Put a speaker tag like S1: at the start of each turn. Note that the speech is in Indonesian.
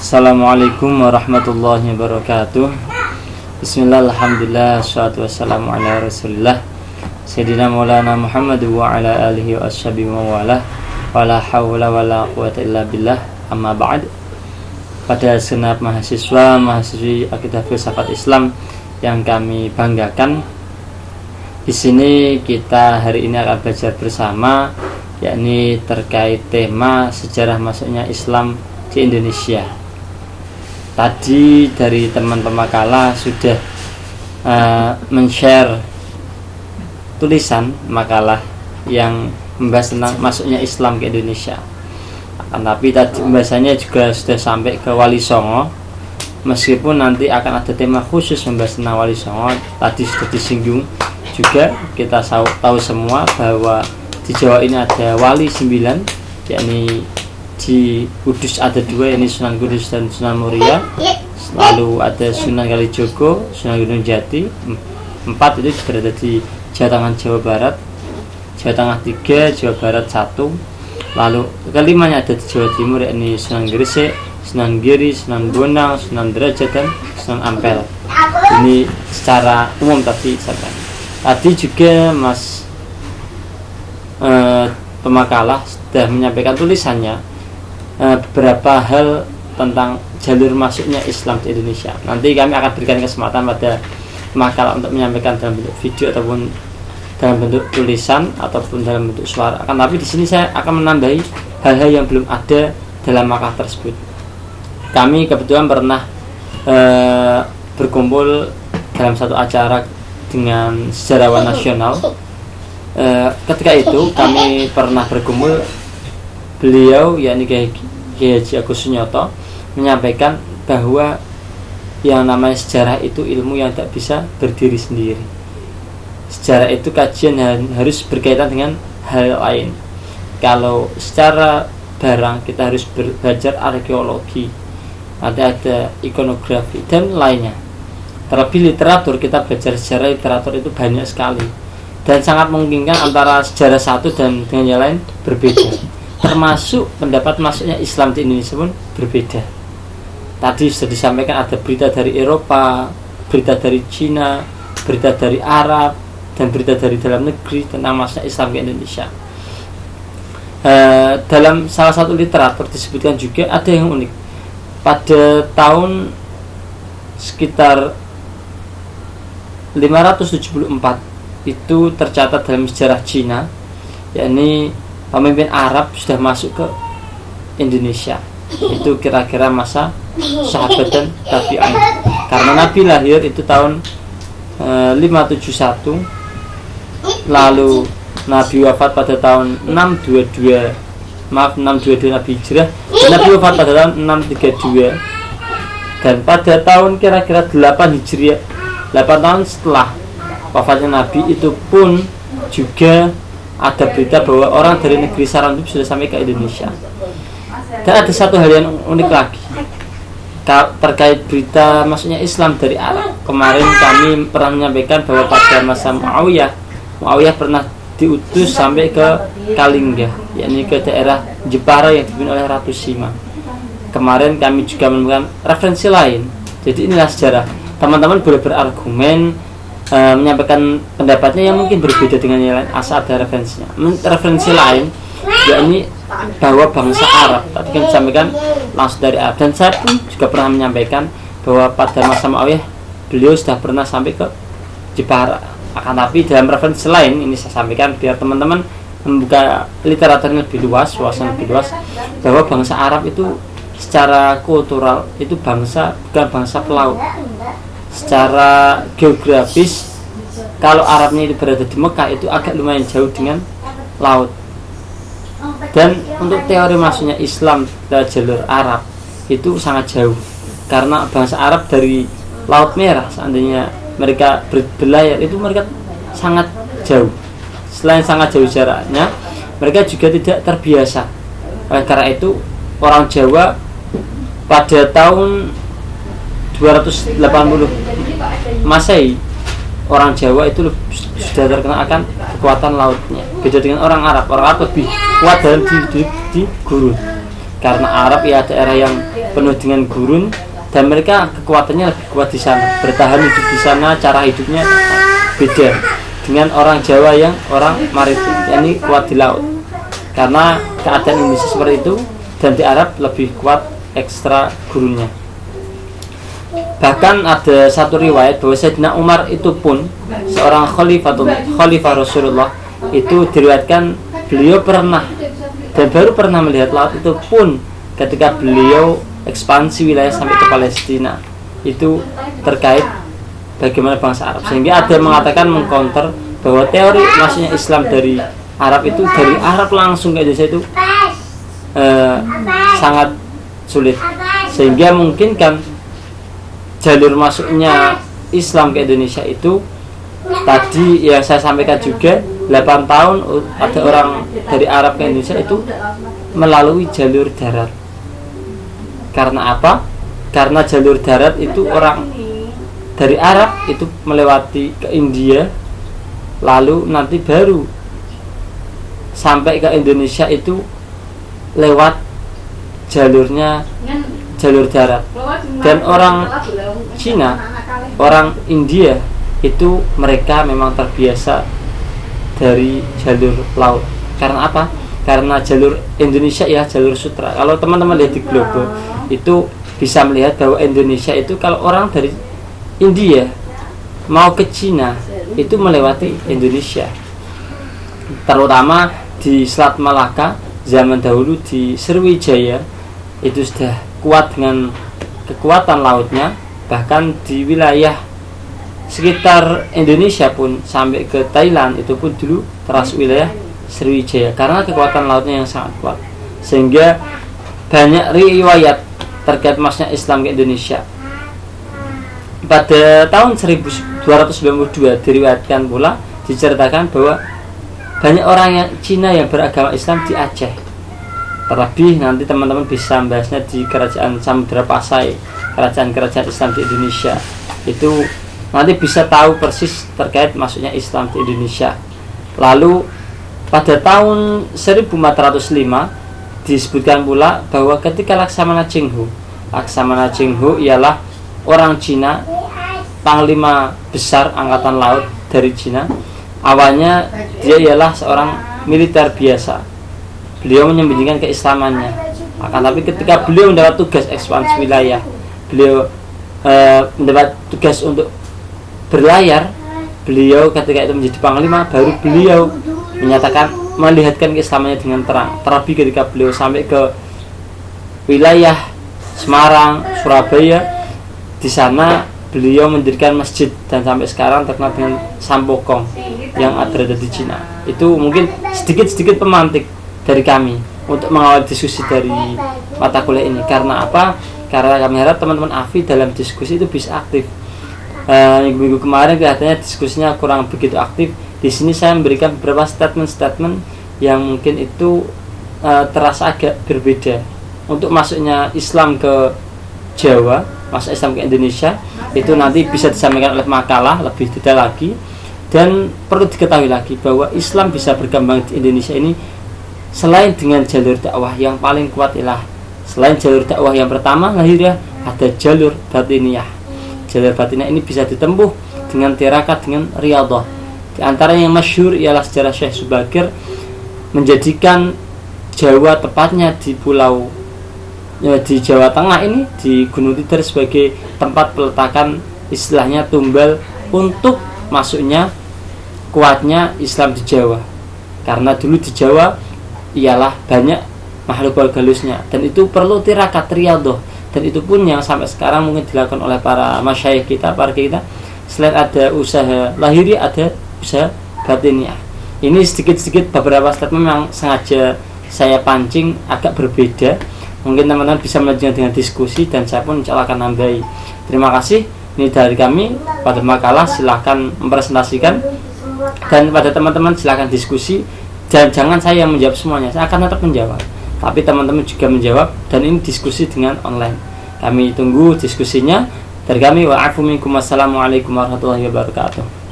S1: Assalamualaikum warahmatullahi wabarakatuh. Bismillah, alhamdulillah, wassalatu wassalamu ala rasulillah Sayyidina Maulana Muhammad wa ala alihi wa ashabihi wa wala wala hawla wala quwata illa billah, amma ba'd. Pada segenap mahasiswa, mahasiswi akidah filsafat Islam yang kami banggakan, di sini kita hari ini akan belajar bersama, yakni terkait tema sejarah masuknya Islam di Indonesia. Tadi dari teman pemakalah sudah men-share tulisan makalah yang membahas tentang masuknya Islam ke Indonesia. Tapi tadi pembahasannya juga sudah sampai ke Wali Songo. Meskipun nanti akan ada tema khusus membahas tentang Wali Songo, tadi sudah disinggung juga. Kita tahu semua bahwa di Jawa ini ada Wali 9, yakni di Kudus ada 2, yakni Sunan Kudus dan Sunan Muria. Lalu ada Sunan Kalijogo, Sunan Gunung Jati. 4 itu berada di Jawa Tengah, Jawa Barat. Jawa Tengah 3, Jawa Barat 1. Lalu kelimanya ada di Jawa Timur, yakni Sunan Gresik, Sunan Giri, Sunan Bonang, Sunan Derajat dan Sunan Ampel. Ini secara umum tadi juga Mas pemakalah sudah menyampaikan tulisannya beberapa hal tentang jalur masuknya Islam di Indonesia. Nanti kami akan berikan kesempatan pada makalah untuk menyampaikan dalam bentuk video ataupun dalam bentuk tulisan ataupun dalam bentuk suara. Tapi di sini saya akan menambahi hal-hal yang belum ada dalam makalah tersebut. Kami kebetulan pernah berkumpul dalam satu acara dengan sejarawan nasional. Ketika itu kami pernah berkumpul, beliau yakni Kiai Haji Agus Sunyoto menyampaikan bahwa yang namanya sejarah itu ilmu yang tak bisa berdiri sendiri. Sejarah itu kajian harus berkaitan dengan hal lain. Kalau secara barang kita harus belajar arkeologi, ada ikonografi dan lainnya. Terlebih literatur, kita belajar sejarah literatur itu banyak sekali dan sangat memungkinkan antara sejarah satu dan dengan yang lain berbeda. Termasuk pendapat masuknya Islam di Indonesia pun berbeda. Tadi sudah disampaikan ada berita dari Eropa, berita dari Cina, berita dari Arab, dan berita dari dalam negeri tentang masuknya Islam ke Indonesia. Dalam salah satu literatur disebutkan juga ada yang unik. Pada tahun sekitar 574 itu tercatat dalam sejarah Cina, yakni pemimpin Arab sudah masuk ke Indonesia. Itu kira-kira masa sahabat dan tabi'in. Karena Nabi lahir itu tahun 571, lalu Nabi wafat pada tahun 622 Nabi Hijrah, dan Nabi wafat pada tahun 632. Dan pada tahun kira-kira 8 Hijriah, 8 tahun setelah wafatnya Nabi itu pun juga ada berita bahwa orang dari negeri Sarandub sudah sampai ke Indonesia. Dan ada satu hal yang unik lagi terkait berita masuknya Islam dari Arab. Kemarin kami pernah menyampaikan bahwa pada masa Muawiyah pernah diutus sampai ke Kalingga, yakni ke daerah Jepara yang dipimpin oleh Ratu Sima. Kemarin kami juga menemukan referensi lain. Jadi inilah sejarah. Teman-teman boleh berargumen, menyampaikan pendapatnya yang mungkin berbeda dengan yang lain, asal ada referensinya. Referensi lain yakni bahwa bangsa Arab tadi kan disampaikan langsung dari Arab, dan saya pun juga pernah menyampaikan bahwa pada masa Muawiyah beliau sudah pernah sampai ke Jepara. Tapi dalam referensi lain, ini saya sampaikan biar teman-teman membuka literaturnya lebih luas, wawasan lebih luas, bahwa bangsa Arab itu secara kultural itu bukan bangsa pelaut. Secara geografis, kalau Arabnya itu berada di Mekah, itu agak lumayan jauh dengan laut. Dan untuk teori masuknya Islam ke jalur Arab itu sangat jauh, karena bangsa Arab dari Laut Merah, seandainya mereka berlayar, itu mereka sangat jauh. Selain sangat jauh jaraknya, mereka juga tidak terbiasa. Karena itu orang Jawa pada tahun 280 Masehi, orang Jawa itu sudah terkenal akan kekuatan lautnya. Beda dengan orang Arab. Orang Arab lebih kuat dalam di gurun. Karena Arab ya daerah yang penuh dengan gurun, dan mereka kekuatannya lebih kuat di sana, bertahan hidup di sana, cara hidupnya beda dengan orang Jawa yang orang maritim, yakni kuat di laut. Karena keadaan Indonesia seperti itu, dan di Arab lebih kuat ekstra gurunnya. Bahkan ada satu riwayat bahwa Sayyidina Umar itu pun seorang khalifah Rasulullah, itu diriwayatkan beliau pernah dan baru pernah melihat laut itu pun ketika beliau ekspansi wilayah sampai ke Palestina, itu terkait bagaimana bangsa Arab. Sehingga ada yang mengatakan mengcounter bahwa teori masuknya Islam dari Arab itu, dari Arab langsung ke Indonesia itu sangat sulit, sehingga mungkin kan jalur masuknya Islam ke Indonesia itu tadi yang saya sampaikan juga 8 tahun ada orang dari Arab ke Indonesia itu melalui jalur darat. Karena apa? Karena jalur darat itu orang dari Arab itu melewati ke India, lalu nanti baru sampai ke Indonesia itu lewat jalurnya jalur darat. Dan orang Cina, orang India itu mereka memang terbiasa dari jalur laut. Karena apa? Karena jalur Indonesia ya jalur sutra. Kalau teman-teman lihat di Globo itu bisa melihat bahwa Indonesia itu kalau orang dari India mau ke Cina itu melewati Indonesia. Terutama di Selat Malaka zaman dahulu di Sriwijaya itu sudah kuat dengan kekuatan lautnya. Bahkan di wilayah sekitar Indonesia pun sampai ke Thailand itu pun dulu termasuk wilayah Sriwijaya karena kekuatan lautnya yang sangat kuat. Sehingga banyak riwayat terkait masuknya Islam ke Indonesia. Pada tahun 1292 diriwayatkan pula, diceritakan bahwa banyak orang yang Cina yang beragama Islam di Aceh. Terlebih nanti teman-teman bisa membahasnya di Kerajaan Samudra Pasai, kerajaan-kerajaan Islam di Indonesia. Itu nanti bisa tahu persis terkait masuknya Islam di Indonesia. Lalu pada tahun 1405 disebutkan pula bahwa ketika Laksamana Cheng Ho ialah orang Cina, panglima besar angkatan laut dari Cina. Awalnya dia ialah seorang militer biasa. Beliau menyembunyikan keislamannya. Akan tapi ketika beliau mendapat tugas ekspansi wilayah, beliau mendapat tugas untuk berlayar, beliau ketika itu menjadi panglima, baru beliau menyatakan melihatkan keislamannya dengan terang. Terlebih ketika beliau sampai ke wilayah Semarang, Surabaya, di sana beliau mendirikan masjid dan sampai sekarang terkenal dengan Sampokong yang ada di Cina. Itu mungkin sedikit-sedikit pemantik dari kami untuk mengawal diskusi dari mata kuliah ini. Karena apa? Karena kami harap teman-teman AFI dalam diskusi itu bisa aktif. Minggu kemarin kelihatannya diskusinya kurang begitu aktif. Di sini saya memberikan beberapa statement-statement yang mungkin itu terasa agak berbeda. Untuk masuknya Islam ke Jawa, masuk Islam ke Indonesia, itu nanti bisa disampaikan oleh makalah lebih detail lagi. Dan perlu diketahui lagi bahwa Islam bisa berkembang di Indonesia ini selain dengan jalur dakwah yang paling kuat ialah selain jalur dakwah yang pertama lahirnya ada jalur batiniyah. Jalur batiniyah ini bisa ditempuh dengan tirakat, dengan riyadhah. Di antara yang masyhur ialah sejarah Syekh Subakir menjadikan Jawa, tepatnya di pulau di Jawa Tengah ini, di Gunung Tidar, sebagai tempat peletakan istilahnya tumbal untuk masuknya kuatnya Islam di Jawa. Karena dulu di Jawa ialah banyak makhluk galusnya, dan itu perlu tirakat, riyadhah. Dan itu pun yang sampai sekarang mungkin dilakukan oleh para masyayikh kita, para kita. Selain ada usaha lahiri, ada usaha batiniyah. Ini sedikit-sedikit beberapa statement yang sengaja saya pancing agak berbeda. Mungkin teman-teman bisa melanjutkan dengan diskusi dan saya pun insya Allah akan nambahi. Terima kasih. Ini dari kami pada makalah, silahkan mempresentasikan, dan pada teman-teman silahkan diskusi. Dan jangan saya yang menjawab semuanya, saya akan tetap menjawab, tapi teman-teman juga menjawab, dan ini diskusi dengan online. Kami tunggu diskusinya. Dari kami, wa'afu minkum, wassalamualaikum warahmatullahi wabarakatuh.